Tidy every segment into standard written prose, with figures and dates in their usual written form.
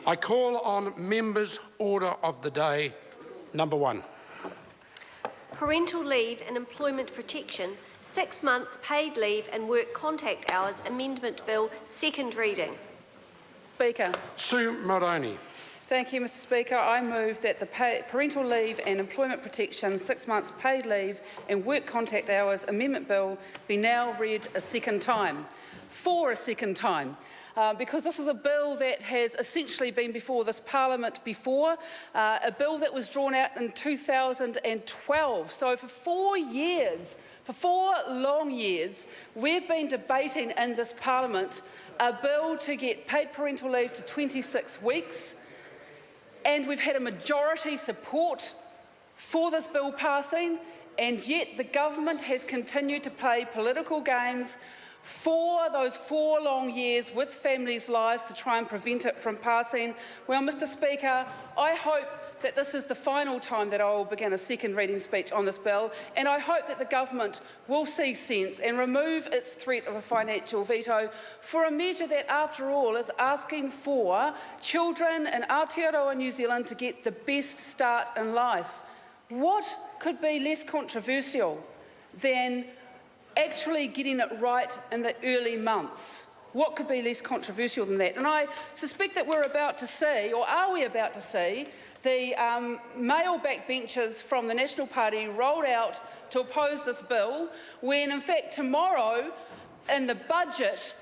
I call on members' order of the day. Number 1. Parental leave and employment protection, 6 months paid leave and work contact hours amendment bill, second reading. Speaker. Sue Moroney. Thank you, Mr Speaker. I move that the Parental Leave and Employment Protection 6 months paid leave and work contact hours amendment bill be now read a second time. For a second time. Because this is a bill that has essentially been before this Parliament before, a bill that was drawn out in 2012. So for 4 years, for 4 long years, we've been debating in this Parliament a bill to get paid parental leave to 26 weeks, and we've had a majority support for this bill passing, and yet the government has continued to play political games for those 4 long years with families' lives to try and prevent it from passing. Well, Mr Speaker, I hope that this is the final time that I will begin a second reading speech on this bill, and I hope that the government will see sense and remove its threat of a financial veto for a measure that, after all, is asking for children in Aotearoa New Zealand to get the best start in life. What could be less controversial than actually getting it right in the early months? What could be less controversial than that? And I suspect that we're about to see, or are we about to see, the male backbenchers from the National Party rolled out to oppose this bill, when in fact tomorrow in the budget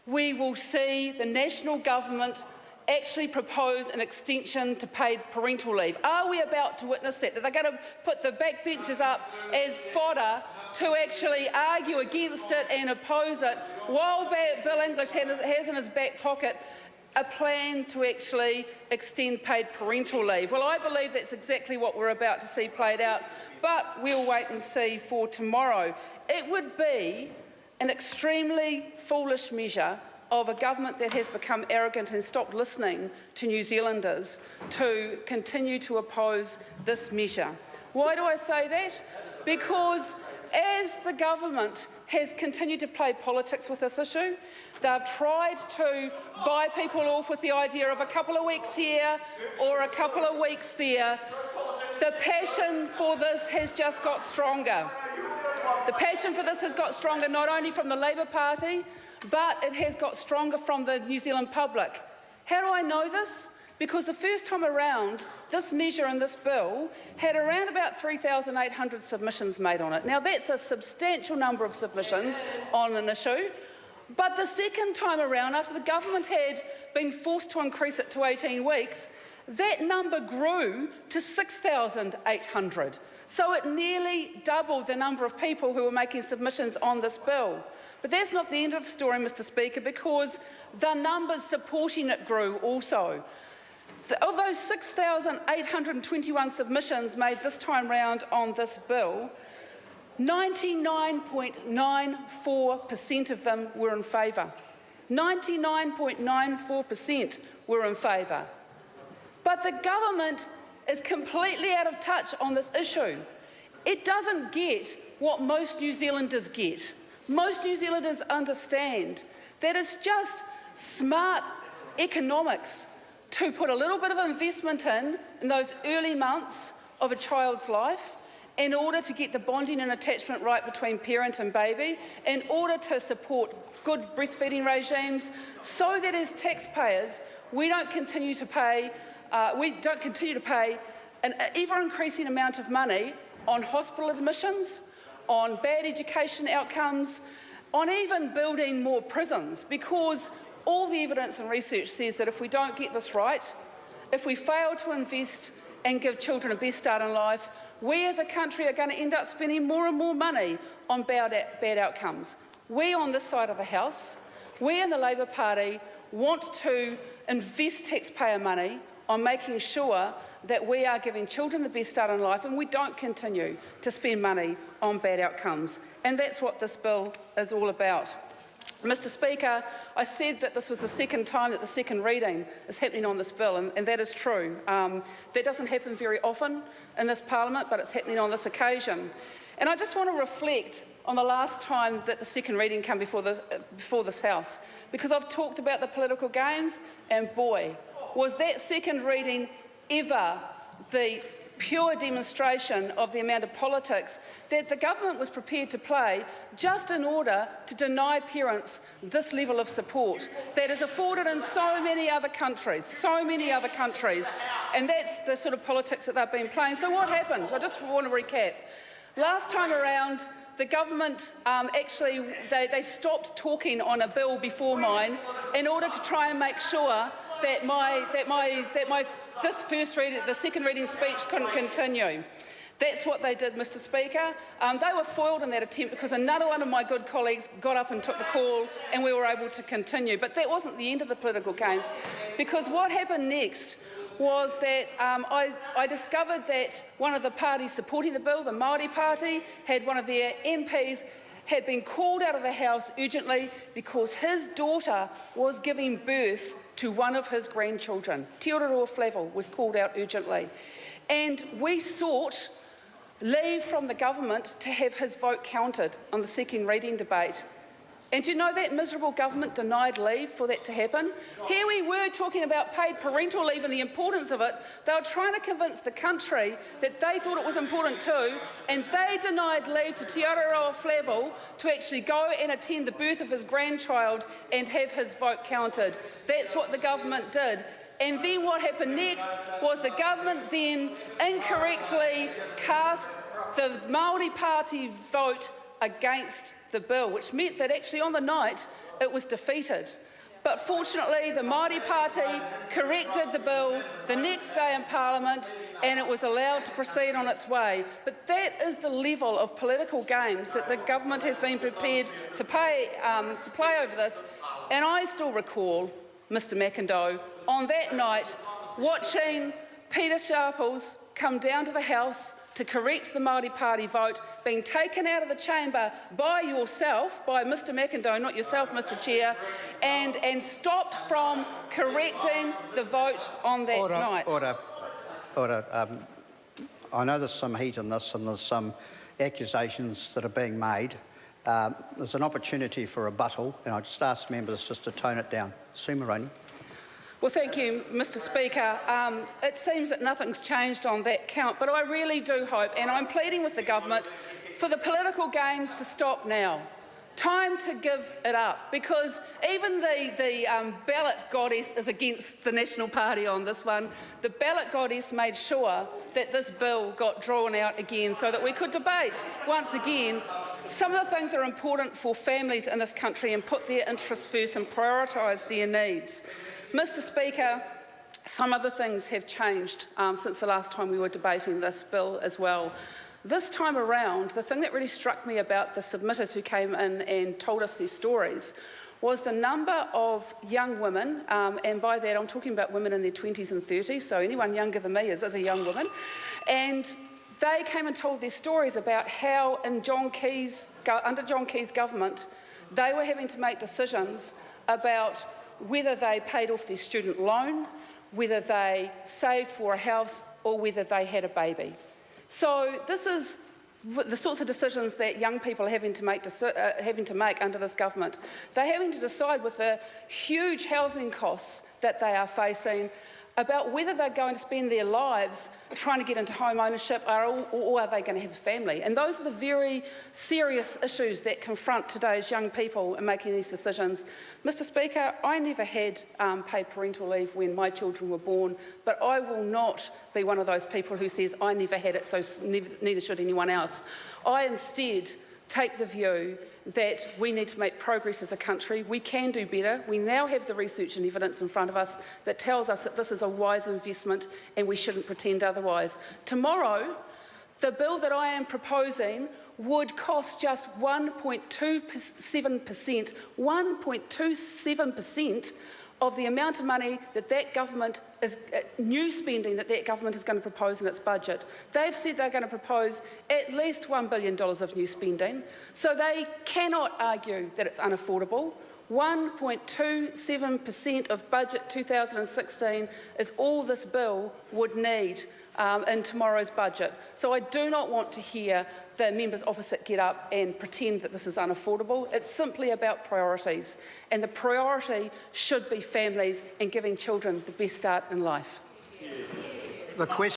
we will see the national government actually propose an extension to paid parental leave. Are we about to witness that? That they're going to put the backbenchers up as fodder to actually argue against it and oppose it, while Bill English has in his back pocket a plan to actually extend paid parental leave? Well, I believe that's exactly what we're about to see played out, but we'll wait and see for tomorrow. It would be an extremely foolish measure of a government that has become arrogant and stopped listening to New Zealanders to continue to oppose this measure. Why do I say that? Because as the government has continued to play politics with this issue, they've tried to buy people off with the idea of a couple of weeks here or a couple of weeks there. The passion for this has just got stronger. The passion for this has got stronger not only from the Labour Party, but it has got stronger from the New Zealand public. How do I know this? Because the first time around, this measure and this bill had around about 3,800 submissions made on it. Now, that's a substantial number of submissions on an issue. But the second time around, after the government had been forced to increase it to 18 weeks, that number grew to 6,800. So it nearly doubled the number of people who were making submissions on this bill. But that's not the end of the story, Mr Speaker, because the numbers supporting it grew also. Of those 6,821 submissions made this time round on this bill, 99.94% of them were in favour. 99.94% were in favour. But the government is completely out of touch on this issue. It doesn't get what most New Zealanders get. Most New Zealanders understand that it's just smart economics to put a little bit of investment in those early months of a child's life in order to get the bonding and attachment right between parent and baby, in order to support good breastfeeding regimes, so that as taxpayers we don't continue to pay an ever-increasing amount of money on hospital admissions, on bad education outcomes, on even building more prisons, because all the evidence and research says that if we don't get this right, if we fail to invest and give children a best start in life, we as a country are going to end up spending more and more money on bad outcomes. We on this side of the House, we in the Labour Party, want to invest taxpayer money on making sure that we are giving children the best start in life, and we don't continue to spend money on bad outcomes. And that's what this bill is all about. Mr Speaker, I said that this was the second time that the second reading is happening on this bill, and that is true. That doesn't happen very often in this Parliament, but it's happening on this occasion. And I just want to reflect on the last time that the second reading came before this House, because I've talked about the political games, and boy, was that second reading ever the pure demonstration of the amount of politics that the government was prepared to play just in order to deny parents this level of support that is afforded in so many other countries, and that's the sort of politics that they've been playing. So what happened? I just want to recap. Last time around, the government they stopped talking on a bill before mine in order to try and make sure that the second reading speech couldn't continue. That's what they did, Mr. Speaker. They were foiled in that attempt because another one of my good colleagues got up and took the call and we were able to continue. But that wasn't the end of the political games, because what happened next was that I discovered that one of the parties supporting the bill, the Māori Party, had one of their MPs had been called out of the House urgently because his daughter was giving birth to one of his grandchildren. Te Oroa Flavel was called out urgently. And we sought leave from the government to have his vote counted on the second reading debate. And do you know that miserable government denied leave for that to happen? Here we were talking about paid parental leave and the importance of it. They were trying to convince the country that they thought it was important too, and they denied leave to Te Oroa Flavel to actually go and attend the birth of his grandchild and have his vote counted. That's what the government did. And then what happened next was the government then incorrectly cast the Māori Party vote against the bill, which meant that actually on the night it was defeated. But fortunately, the Māori Party corrected the bill the next day in Parliament and it was allowed to proceed on its way. But that is the level of political games that the government has been prepared to play over this. And I still recall, Mr McIndoe, on that night watching Peter Sharples come down to the House to correct the Māori Party vote, being taken out of the chamber by yourself, by Mr McIndoe, not yourself, Mr Chair, and stopped from correcting the vote on that night. Order. I know there's some heat in this and there's some accusations that are being made. There's an opportunity for rebuttal, and I just ask members just to tone it down. Sue Moroney. Well, thank you, Mr Speaker. It seems that nothing's changed on that count, but I really do hope, and I'm pleading with the government, for the political games to stop now. Time to give it up, because even the ballot goddess is against the National Party on this one. The ballot goddess made sure that this bill got drawn out again so that we could debate once again some of the things that are important for families in this country and put their interests first and prioritise their needs. Mr Speaker, some other things have changed since the last time we were debating this bill as well. This time around, the thing that really struck me about the submitters who came in and told us their stories was the number of young women, and by that I'm talking about women in their 20s and 30s, so anyone younger than me is a young woman, and they came and told their stories about how in under John Key's government they were having to make decisions about whether they paid off their student loan, whether they saved for a house, or whether they had a baby. So this is the sorts of decisions that young people are having to make under this government. They're having to decide with the huge housing costs that they are facing about whether they're going to spend their lives trying to get into home ownership or are they going to have a family. And those are the very serious issues that confront today's young people in making these decisions. Mr Speaker, I never had paid parental leave when my children were born, but I will not be one of those people who says I never had it, so neither should anyone else. I instead take the view that we need to make progress as a country. We can do better. We now have the research and evidence in front of us that tells us that this is a wise investment and we shouldn't pretend otherwise. Tomorrow, the bill that I am proposing would cost just 1.27% of the amount of money that that government is, new spending that that government is going to propose in its budget. They've said they're going to propose at least $1 billion of new spending, so they cannot argue that it's unaffordable. 1.27% of budget 2016 is all this bill would need in tomorrow's budget. So I do not want to hear the members opposite get up and pretend that this is unaffordable. It's simply about priorities, and the priority should be families and giving children the best start in life. The question